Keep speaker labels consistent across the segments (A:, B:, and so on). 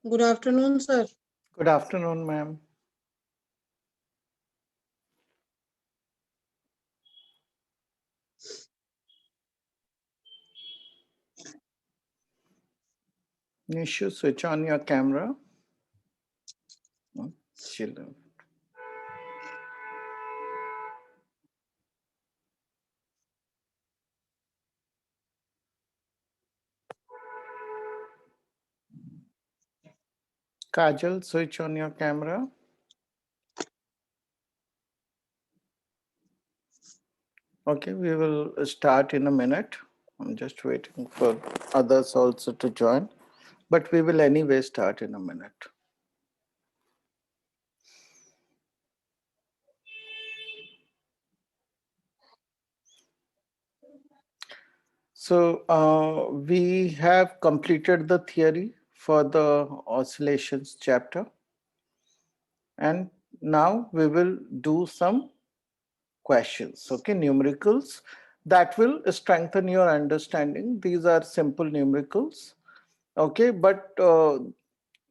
A: Good afternoon, sir.
B: Good afternoon, ma'am. Nishu, switch on your camera. Children. Kajal, switch on your camera. Okay, we will start in a minute. I'm just waiting for others also to join, but we will anyway start in a minute. So we have completed the theory for the oscillations chapter, and now we will do some questions, okay, numericals that will strengthen your understanding. These are simple numericals, okay, but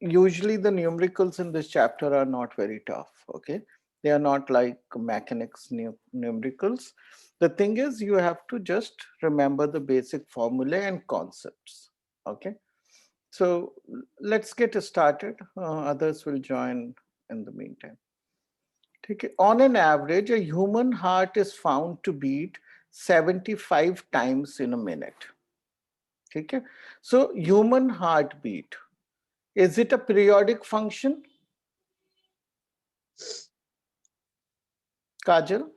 B: usually the numericals in this chapter are not very tough, okay. They are not like mechanics numericals. The thing is, you have to just remember the basic formulae and concepts, okay. So let's get started. Others will join in the meantime. Okay. On an average, a human heart is found to beat 75 times in a minute. Okay. So human heartbeat, is it a periodic function? Kajal,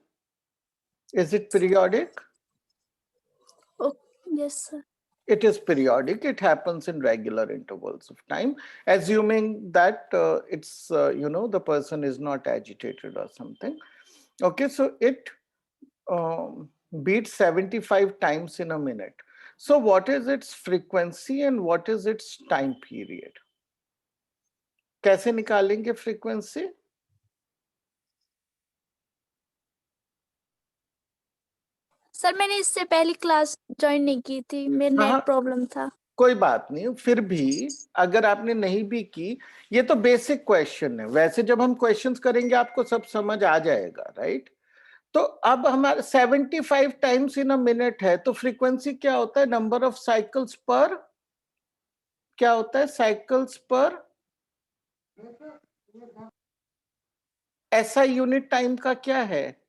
B: is it periodic?
C: Oh, yes, sir.
B: It is periodic. It happens in regular intervals of time, assuming that it's, the person is not agitated or something. Okay, so it beats 75 times in a minute. So what is its frequency and what is its time period? कैसे निकालेंगे frequency?
C: Sir मैंने इससे पहली class join नहीं की थी, मेरे net problem था।
B: कोई बात नहीं, फिर भी अगर आपने नहीं भी की, ये तो बेसिक क्वेश्चन है। वैसे जब हम क्वेश्चंस करेंगे आपको सब समझ आ जाएगा, राइट? तो अब हमारे 75 टाइम्स इन अ मिनट है, तो फ्रीक्वेंसी क्या होता है? नंबर ऑफ साइकिल्स पर, क्या होता है? साइकिल्स पर ऐसा यूनिट टाइम का क्या है?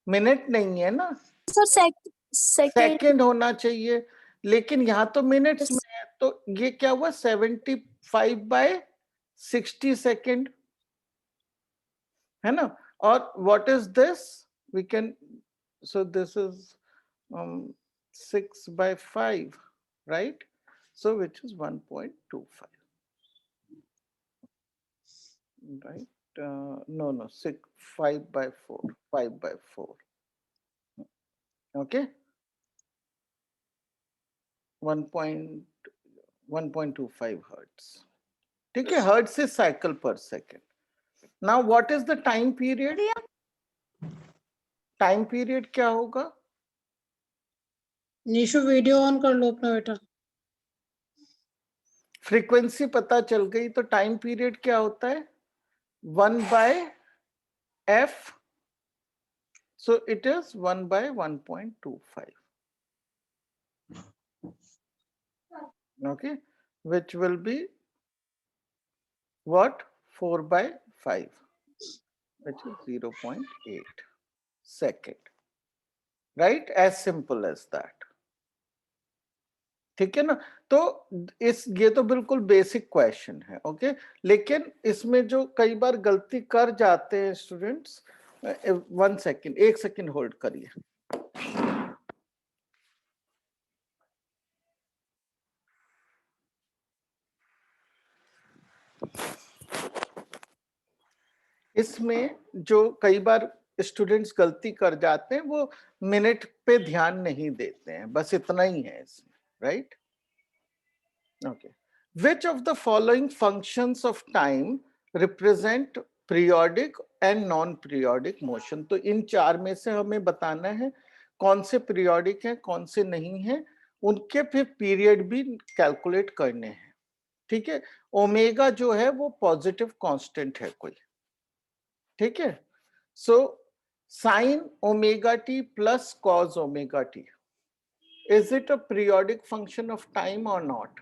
B: मिनट नहीं है ना
C: सर,
B: सेकंड होना चाहिए, लेकिन यहां तो मिनट्स में है, तो ये क्या हुआ? 75/60 सेकेंड है ना? और what is this? We can, so this is 6/5, right? So which is 1.25, right? No, 5/4, 5/4. Okay, 1.25 hertz. ठीक है, hertz is cycle per second. Now what is the time period? Time period क्या होगा?
A: निशु वीडियो ऑन कर लो अपना बेटा।
B: Frequency पता चल गई, तो टाइम पीरियड क्या होता है? 1/f, so it is 1/1.25. Okay, which will be what? 4/5, which is 0.8 second, right? As simple as that. ठीक है ना? तो ये तो बिल्कुल बेसिक क्वेश्चन है, ओके। लेकिन इसमें जो कई बार गलती कर जाते हैं स्टूडेंट्स, 1 सेकेंड, 1 सेकेंड होल्ड करिए। इसमें जो कई बार स्टूडेंट्स गलती कर जाते हैं, वो मिनट पे ध्यान नहीं देते हैं, बस इतना ही है इसमें, right? Okay, which of the following functions of time represent periodic and non-periodic motion? तो इन चार में से हमें बताना है कौन से पीरियोडिक हैं, कौन से नहीं हैं, उनके फिर पीरियड भी कैलकुलेट करने हैं, ठीक है, ओमेगा जो है वो पॉजिटिव कांस्टेंट है कोई, ठीक है। So sine omega t plus cos omega T, is it a periodic function of time और नॉट?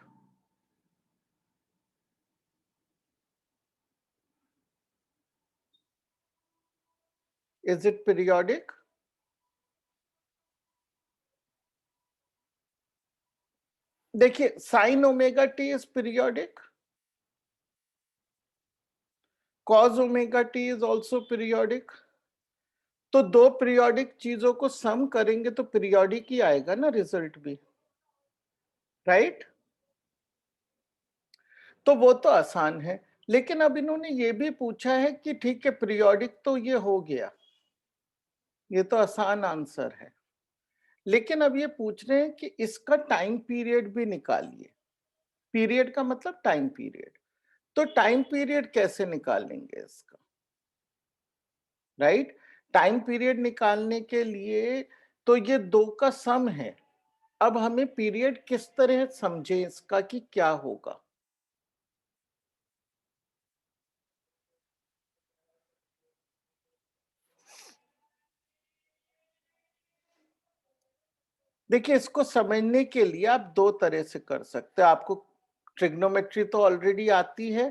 B: Is it periodic? देखिए sign omega T is periodic, cos omega T is also periodic. तो दो periodic चीजों को सम करेंगे तो periodic ही आएगा ना रिजल्ट भी, राइट? तो वो तो आसान है, लेकिन अब इन्होंने ये भी पूछा है कि ठीक है पीरियोडिक तो ये हो गया, ये तो आसान आंसर है, लेकिन अब ये पूछ रहे हैं कि इसका टाइम पीरियड भी निकालिए। पीरियड का मतलब टाइम पीरियड, तो टाइम पीरियड कैसे निकालेंगे इसका, राइट? टाइम पीरियड निकालने के लिए तो ये दो का सम है, अब हमें पीरियड किस तरह समझे इसका कि क्या होगा। देखिए इसको समझने के लिए आप दो तरह से कर सकते हैं। आपको ट्रिग्नोमेट्री तो ऑलरेडी आती है,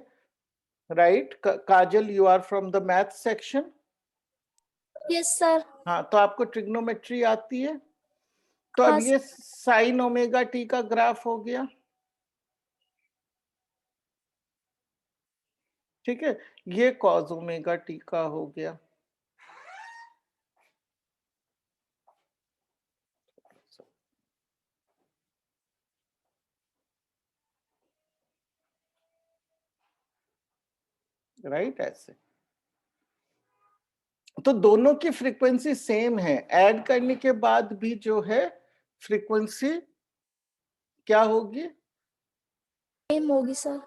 B: right? Kajal, you are from the math section.
C: Yes sir.
B: हाँ, तो आपको ट्रिग्नोमेट्री आती है। तो
C: हाँ
B: अब ये साइन ओमेगा टी का ग्राफ हो गया, ठीक है, ये कॉस ओमेगा टी का हो गया। राइट, ऐसे तो दोनों की फ्रीक्वेंसी सेम है, ऐड करने के बाद भी जो है फ्रीक्वेंसी क्या होगी?
C: सेम होगी सर।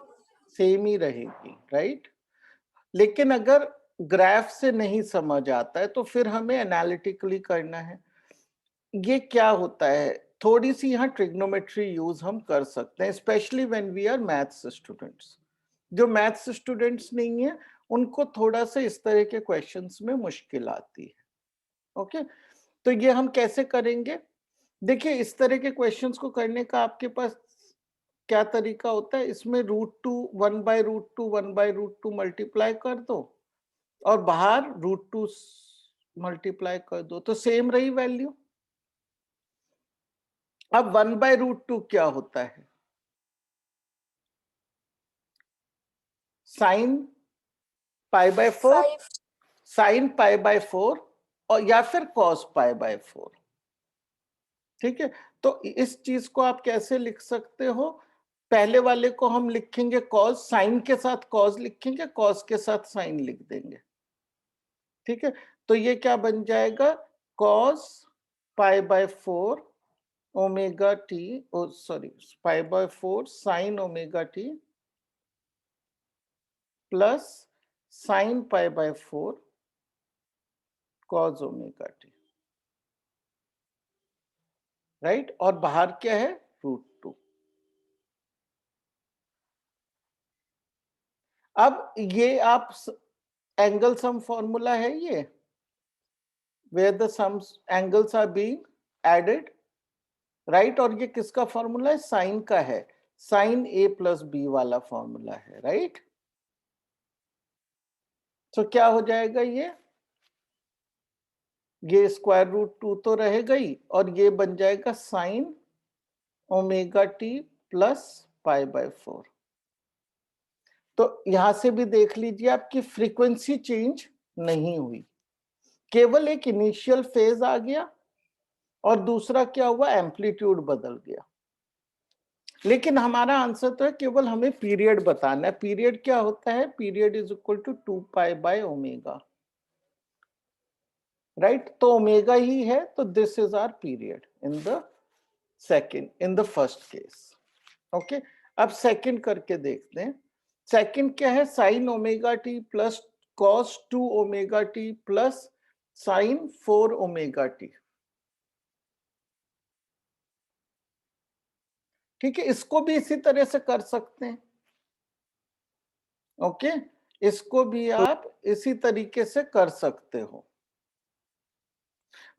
B: सेम ही रहेगी, राइट? लेकिन अगर ग्राफ से नहीं समझ आता है तो फिर हमें एनालिटिकली करना है। ये क्या होता है, थोड़ी सी यहाँ ट्रिग्नोमेट्री यूज हम कर सकते हैं, specially when we are maths students. जो मैथ्स स्टूडेंट्स नहीं है उनको थोड़ा सा इस तरह के क्वेश्चंस में मुश्किल आती है, ओके? तो ये हम कैसे करेंगे? देखिए इस तरह के क्वेश्चंस को करने का आपके पास क्या तरीका होता है, इसमें √2 1/√2 1/√2 मल्टीप्लाई कर दो और बाहर √2 मल्टीप्लाई कर दो, तो सेम रही वैल्यू। अब 1/√2 क्या होता है? साइन π/4,
C: 5।
B: साइन π/4 और या फिर कॉस π/4, ठीक है। तो इस चीज को आप कैसे लिख सकते हो? पहले वाले को हम लिखेंगे कॉस, साइन के साथ कॉस लिखेंगे, कॉस के साथ साइन लिख देंगे, ठीक है। तो ये क्या बन जाएगा? Cos π/4 omega t, sorry π/4 sine omega t plus sine π/4 cos omega t, right? और बाहर क्या है? √2। अब ये आप एंगल सम फॉर्मूला है ये, where the sums angles are being added, right? और ये किसका फॉर्मूला है? साइन का है, साइन a प्लस बी वाला फॉर्मूला है, राइट? तो क्या हो जाएगा ये √2 तो रहेगा ही, और ये बन जाएगा साइन ओमेगा टी प्लस π/4। तो यहां से भी देख लीजिए आपकी फ्रीक्वेंसी चेंज नहीं हुई, केवल एक इनिशियल फेज आ गया और दूसरा क्या हुआ? एम्पलीट्यूड बदल गया। लेकिन हमारा आंसर तो है, केवल हमें पीरियड बताना है। पीरियड क्या होता है? Period is equal to 2π/ω, right? तो ओमेगा ही है, तो this is our period in the first case, okay. अब सेकंड करके देखते हैं। सेकंड क्या है? Sine omega t plus cos 2ω t plus sine 4ω t, ठीक है। इसको भी इसी तरह से कर सकते हैं, ओके, इसको भी आप इसी तरीके से कर सकते हो,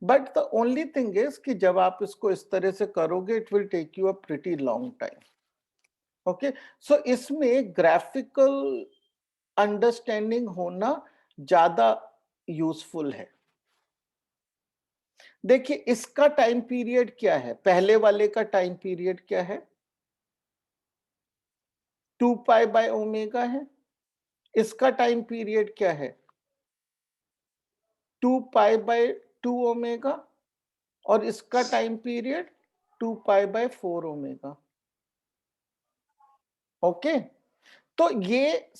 B: but the only thing is कि जब आप इसको इस तरह से करोगे it will take you a pretty long time. Okay, so इसमें ग्राफिकल अंडरस्टैंडिंग होना ज्यादा यूजफुल है। देखिए इसका टाइम पीरियड क्या है, पहले वाले का टाइम पीरियड क्या है, 2 पाई बाय ओमेगा है। इसका टाइम पीरियड क्या है, 2 पाई बाय 2 ओमेगा, और इसका time period 2 pi bye 4 omega. Okay, तो ये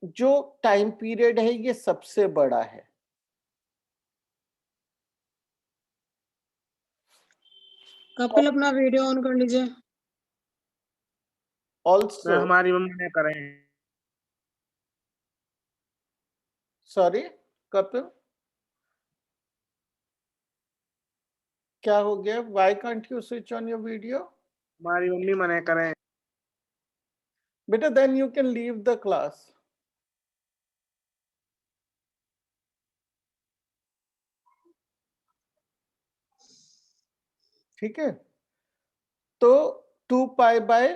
B: जो टाइम पीरियड है ये सबसे बड़ा है।
A: कपिल अपना वीडियो ऑन कर लीजिए।
B: ऑल्सो
D: हमारी मम्मी ने करे हैं।
B: सॉरी कपिल, क्या हो गया, why can't you switch on your video?
D: हमारी मम्मी मने करें।
B: बेटा then you can leave the class. ठीक है, तो 2 पाई बाय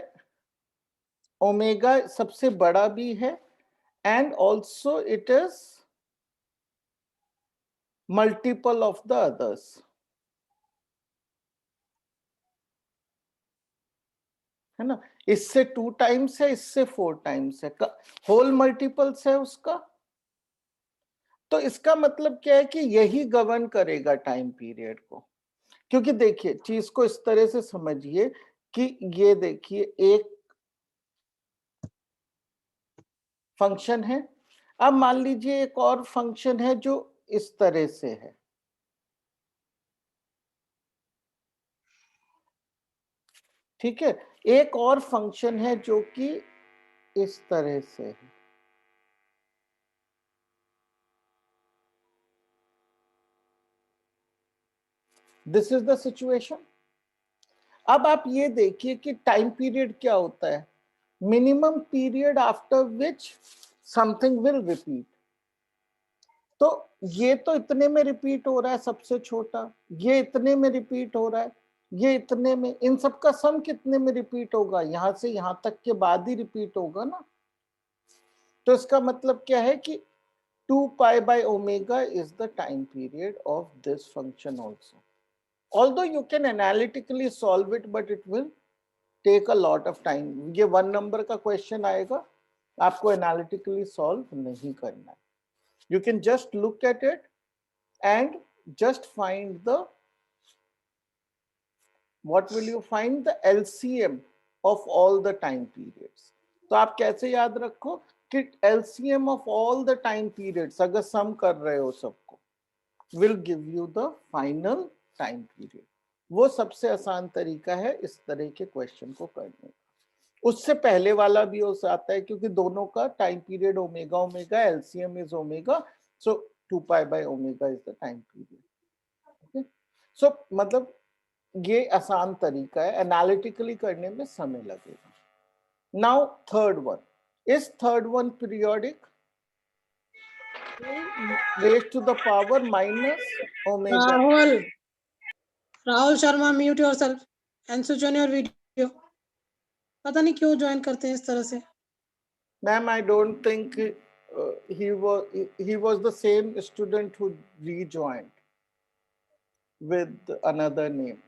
B: ओमेगा सबसे बड़ा भी है, and also it is multiple of the others. है ना, इससे 2 टाइम्स है, इससे 4 टाइम्स है, होल मल्टीपल्स है उसका। तो इसका मतलब क्या है कि यही गवर्न करेगा टाइम पीरियड को। क्योंकि देखिए चीज को इस तरह से समझिए कि ये देखिए एक फंक्शन है, अब मान लीजिए एक और फंक्शन है जो इस तरह से है। ठीक है, एक और फंक्शन है जो कि इस तरह से है। This is the situation. अब आप ये देखिए कि टाइम पीरियड क्या होता है, minimum period after which something will repeat. तो ये तो इतने में रिपीट हो रहा है सबसे छोटा, ये इतने में रिपीट हो रहा है, ये इतने में, इन सब का सम कितने में रिपीट होगा, यहां से यहां तक के बाद ही रिपीट होगा ना। तो इसका मतलब क्या है कि 2 pi by omega is the time period of this function also. Although you can analytically solve it but it will take a lot of time. ये 1 नंबर का क्वेश्चन आएगा, आपको एनालिटिकली सॉल्व नहीं करना है। You can just look at it and just find the, what will you find, the LCM of all the time periods. तो आप कैसे याद रखो कि LCM of all the time periods अगर सम कर रहे हो सबको will give you the final time period। वो सबसे आसान तरीका है इस तरह के क्वेश्चन को करने का। उससे पहले वाला भी हो सकता है क्योंकि दोनों का time period omega omega, LCM is omega, so 2 pi by omega is the time period। okay? so मतलब ये आसान तरीका है, एनालिटिकली करने में समय लगेगा। Now third one, is third one periodic, raise to the power minus omega.
A: Rahul Sharma, mute yourself and switch on your video. पता नहीं क्यों ज्वाइन करते हैं इस तरह से।
B: Ma'am I don't think he was the same student who rejoined with another name।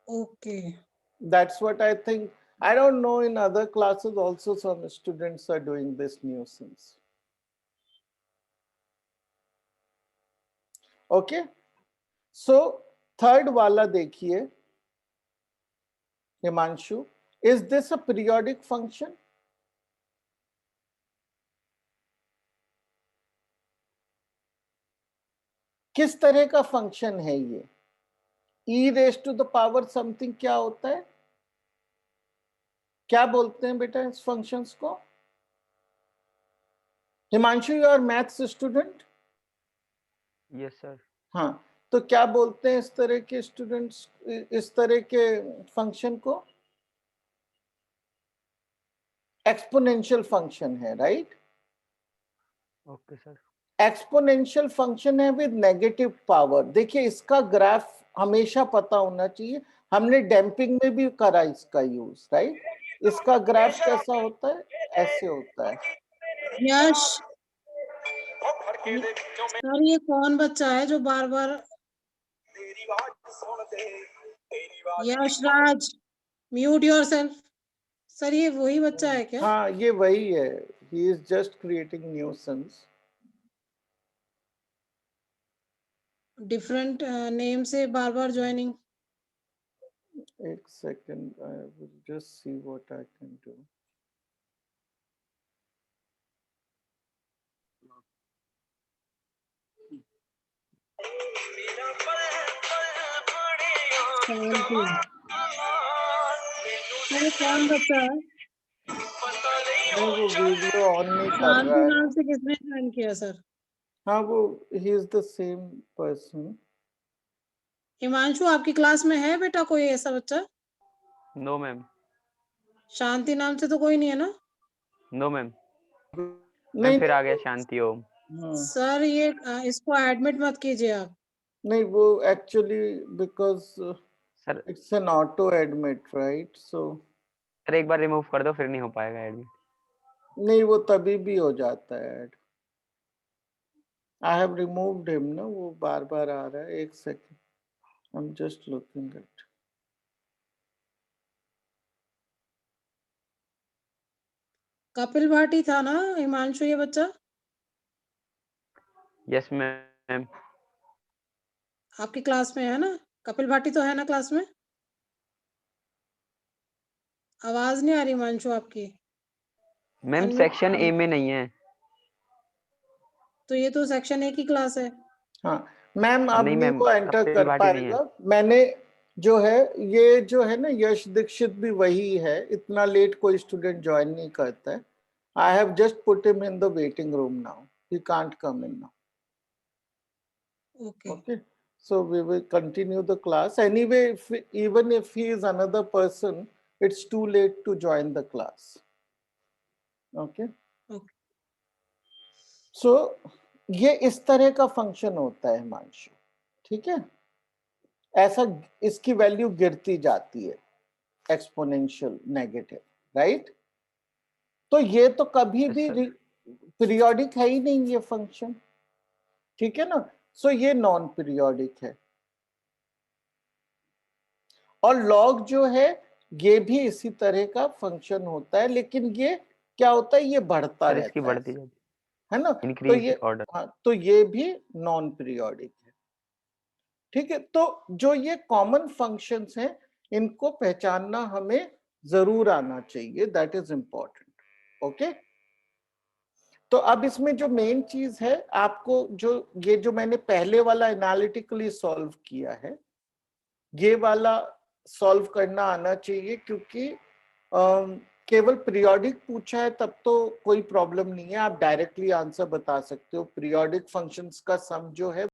A: Okay,
B: That's what I think। I don't know, in other classes also some students are doing this nuisance। Okay, so third वाला देखिए Himanshu, is this a periodic function? किस तरह का function है ये? e raised to the power something क्या होता है, क्या बोलते हैं बेटा इस फंक्शंस को? Himanshu, you are maths student?
E: Yes sir.
B: हाँ, तो क्या बोलते हैं इस तरह के स्टूडेंट्स, इस तरह के फंक्शन को? एक्सपोनेंशियल फंक्शन है, right?
E: Okay sir.
B: Exponential function है विद नेगेटिव पावर। देखिए इसका ग्राफ हमेशा पता होना चाहिए, हमने डैम्पिंग में भी करा इसका यूज, राइट? इसका ग्राफ कैसा होता है? ऐसे होता है।
A: यश, सर ये कौन बच्चा है जो बार बार, Yash Raj, mute yourself. Sir ये वही बच्चा है क्या?
B: हाँ ये वही है, he is just creating nuisance.
A: Different name से बार बार ज्वाइनिंग।
B: एक second, I will just see what I can do.
A: Shanti, sir कौन बच्चा है?
B: नहीं वो वीडियो ऑन नहीं कर रहा
A: शांति
B: है
A: नाम
B: ना।
A: से किसने ज्वाइन किया सर?
B: हाँ वो he is the same person.
A: Himanshu आपकी क्लास में है बेटा कोई ऐसा बच्चा?
E: No ma'am.
A: शांति नाम से तो कोई नहीं है ना?
E: No ma'am.
B: नहीं
E: मैम फिर आ गया शांति ओम।
A: सर ये इसको एडमिट मत कीजिए आप।
B: नहीं वो actually because
E: sir
B: it's an auto admit, right? So
E: sir एक बार रिमूव कर दो, फिर नहीं हो पाएगा एडमिट।
B: नहीं वो तभी भी हो जाता है add. I have removed him ना, वो बार बार आ रहा है। एक second, I am just looking at.
A: Kapil Bhati था ना हिमांशु ये बच्चा?
E: Yes ma'am.
A: आपकी क्लास में है ना? कपिल भाटी तो है ना क्लास में? आवाज नहीं आ रही हिमांशु आपकी।
E: मैम
A: Unmute
E: सेक्शन ए
A: करिए।
E: में नहीं है।
A: तो ये तो सेक्शन ए की क्लास है।
B: हाँ मैम अब
E: नहीं
B: नहीं
E: मैम,
B: वो एंटर
E: कपिल
B: कर
E: भाटी नहीं है।
B: पाएगा। मैंने जो है ये जो है ना यश दीक्षित भी वही है, इतना लेट कोई स्टूडेंट ज्वाइन नहीं करता है। I have just put him in the waiting room now, he can't come in now.
A: Okay
B: Okay, so we will continue the class. Anyway, even if he is another person, it's too late to join the class. Okay.
A: Okay.
B: So ये इस तरह का function होता है हिमांशु, ठीक है? ऐसा इसकी वैल्यू गिरती जाती है, एक्सपोनेंशियल नेगेटिव, राइट? तो ये तो कभी
E: Yes,
B: भी
E: sir.
B: पीरियोडिक है ही नहीं ये फंक्शन, ठीक है ना? सो ये नॉन पीरियोडिक है। और लॉग जो है ये भी इसी तरह का फंक्शन होता है, लेकिन ये क्या होता है, ये बढ़ता
E: सर इसकी
B: रहता
E: बढ़ती जाती
B: है ना? तो
E: इंक्रीज
B: ये
E: ऑर्डर।
B: हाँ, तो ये भी नॉन पीरियोडिक है, ठीक है? तो जो ये कॉमन फंक्शंस हैं इनको पहचानना हमें जरूर आना चाहिए, दैट इज इंपॉर्टेंट। ओके, तो अब इसमें जो मेन चीज है, आपको जो ये जो मैंने पहले वाला एनालिटिकली सॉल्व किया है, ये वाला सॉल्व करना आना चाहिए, क्योंकि केवल पीरियोडिक पूछा है तब तो कोई प्रॉब्लम नहीं है, आप डायरेक्टली आंसर बता सकते हो। पीरियोडिक फंक्शंस का सम जो है